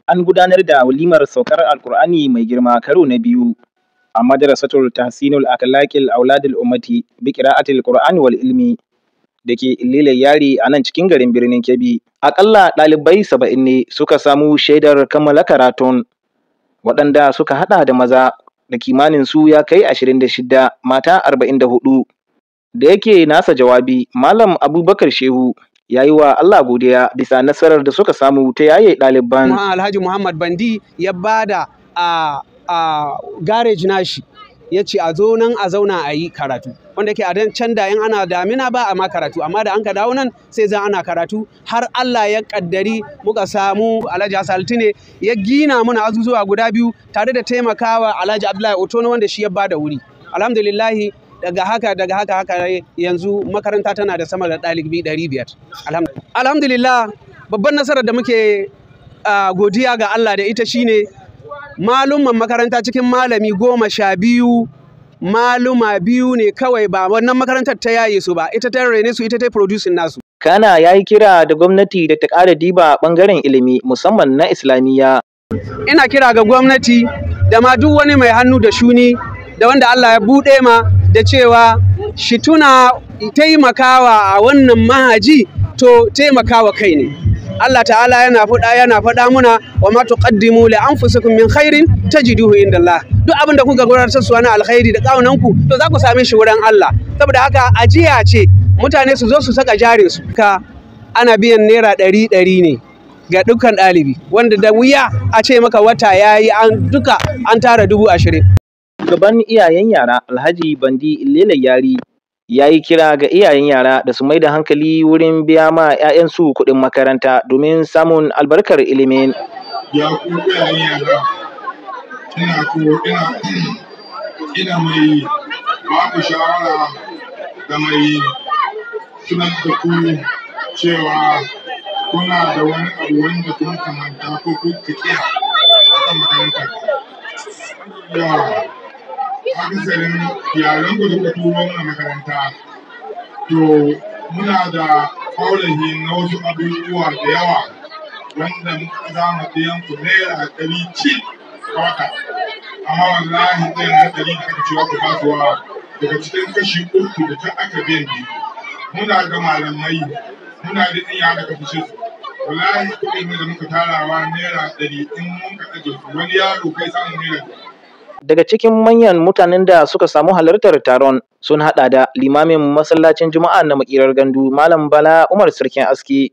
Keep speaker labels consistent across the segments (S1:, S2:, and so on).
S1: an gudanar da walimar saukar Alkur'ani mai girma karo na biyu a madrasatul tahsinul akhlaqil auladil ummati bi qira'atil qur'ani wal ilmi da ke Illilai Yari a nan cikin garin birnin Kebbi. Aƙalla ɗalibai 70 ne suka samu shaidar kammala karatun, waɗanda suka haɗa da maza da kimanin su ya kai 26, mata 44. Da yake nasa jawabi, Malam Abubakar Shehu ya yi wa Allah godiya bisa nasarar da suka samu ta yaye ɗaliban.
S2: Alhaji Muhammad Bandi ya bada a garage nashi, ya ce a zo nan a zauna a yi karatu, wanda ke a dan can da in ana damina ba a ma karatu, amma da an ka dawo nan sai zan ana karatu har Allah ya kaddari muka samu Alhaji Hassan Altine ya gina muna azuzuwa guda 2 tare da taimakawa Alhaji Abdullahi Otono wanda shi ya bada wuri. Alhamdulillahi daga haka yanzu makaranta tana da sama da ɗalibi 500. Alhamdulillah, babban nasarar da muke godiya ga Allah da ita shine malumman makaranta cikin malami 12, maluma 2 ne kawai ba wannan makarantar ta yaye su ba, ita ta rene su, ita ta producing nasu.
S1: Kana ya yi kira da gwamnati da ta ƙara diba ɓangaren ilimi musamman na Islamiyya.
S2: Ina kira ga gwamnati da ma duk wani mai hannu da shuni da wanda Allah ya buɗe ma da cewa shi tuna taimakawa a wannan mahaji, to taimakawa kai ne. Allah ta'ala yana faɗa muna wa ma tuqaddimu li anfusikum min khairin tajiduhu indallah. Duk abin da kuka gudanar su na alkhairi da kaunanku, to za ku same shi wurin Allah. Saboda haka ajiya ce mutane su zo su saka jarin su. Ana biyan naira 100 ne ga dukkan ɗalibi, wanda da wuya a ce maka wata yayi an tara 20,000.
S1: Gaban iyayen yara Alhaji Bandi Illilai Yari ya yi kira ga iyayen yara da su mai da hankali wurin biya ma 'ya'yansu kuɗin makaranta domin samun albarkar ilimin.
S3: Ya ku iyayen yara, ina mai ba ku shawara da mai tunar da ku cewa kuna da wani abu wanda kun kamanta ko kuka kiya a kan makaranta. Akasarin yaran ku da turo a makaranta, to muna da ƙorafi na wasu abubuwa da yawa wanda za mu biyan ku naira 100 cif a wata, amma wallahi naira 100 da aka cewa ku basuwa daga cikin kashi 3 da ta aka biyan ne. Muna da malamai, muna da iya da kafishin su, wallahi kuɗin da muka tarawa naira 100 in mun ka ɗaje su wani yaro kai samun naira.
S1: Daga cikin manyan mutanen da suka samu halartar taron sun haɗa da limamin masallacin Juma'a na Makirar Gandu, Malam Bala Umar Sarkin Aski,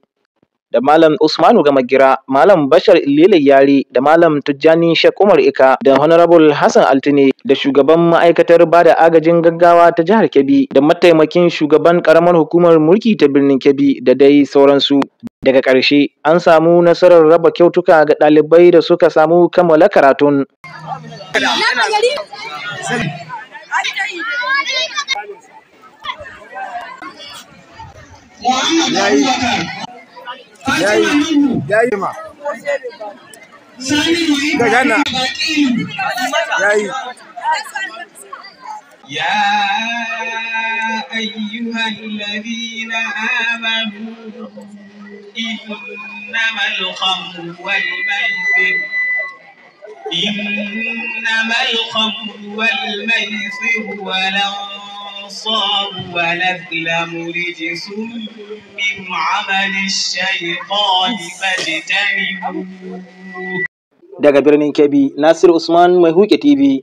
S1: da Malam Usmanu Gamagira, Malam Bashar Illilai Yari, da Malam Tijjani Sheikh Umar Ika, da Honorable Hassan Altine, da shugaban ma'aikatar bada agajin gaggawa ta jihar Kebbi, da mataimakin shugaban karamar hukumar mulki ta birnin Kebbi, da dai sauransu. Daga ƙarshe an samu nasarar raba kyautuka ga ɗalibai da suka samu kammala karatun.
S4: يا أيها الذين آمنوا إنما الخمر والميسر والأنصاب والأزلام رجس من عمل الشيطان فاجتنبوه.
S1: Daga birnin Kebbi, Nasir Usman, Mai Huke TV.